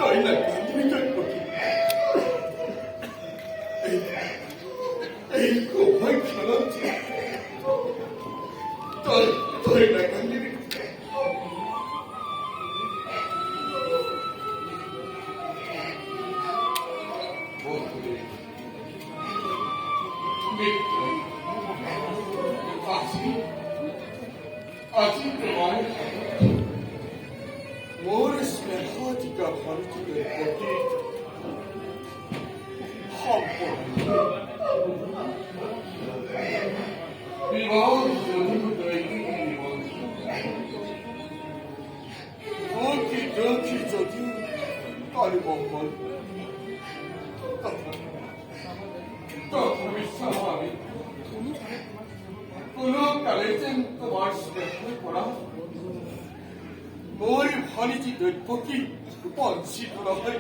তাই না কাঁদিতে এই কোভাই খেলাচ্ছে তাই না কাঁদিতে আজি তোমার মোর স্নেহাধিকা ভারতীয় প্রতি বিবাহ দুঃখী যদি কালী মঙ্গল তথাপি স্বাভাবিক কোন কালে যেন তোমার স্নেহ করা মোর ভানিজি দৈত্যকে বঞ্চিত করা হয়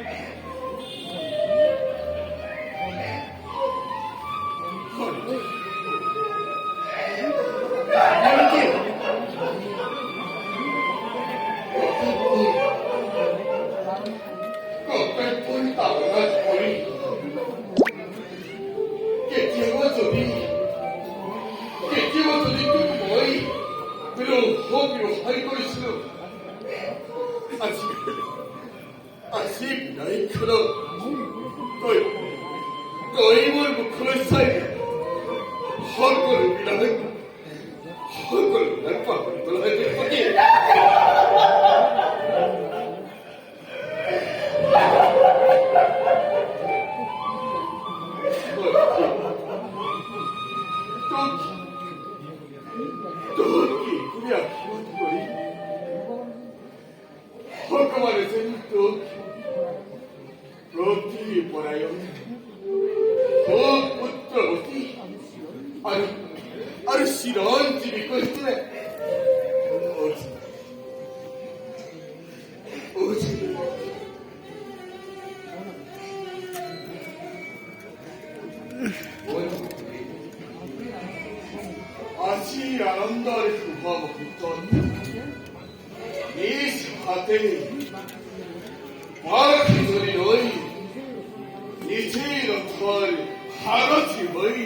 아직 나의 그런 너희물 무크를 사이 헛걸을 미라는 헛걸을 날 빵을 돌아야 될 거니 또기 꾸며 키워둔 거니 헛거만의 생도 রতি পরায় পুত্রবতী আর চিরঞ্জীবী করিলে আজি আনন্দর শুভ মুহূর্ত নিজ হাতে বারকি ধরি রই নিজের ঘর হারছি বই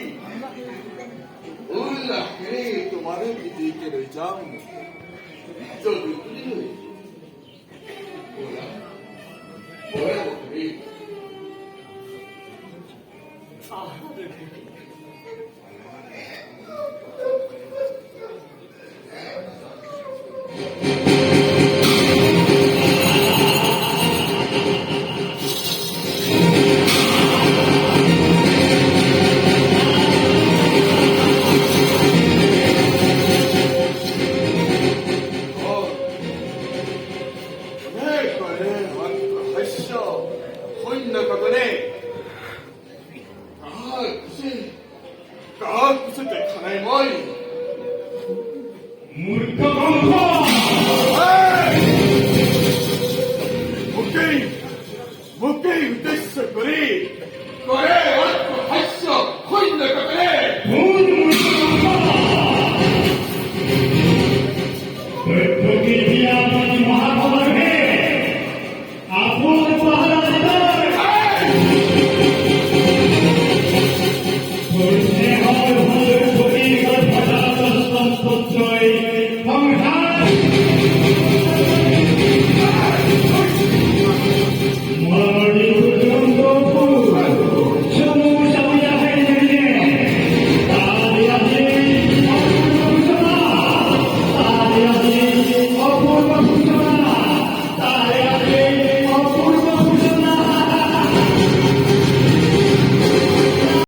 উল্লাহে তোমার দিকে রই যাম যদি Mother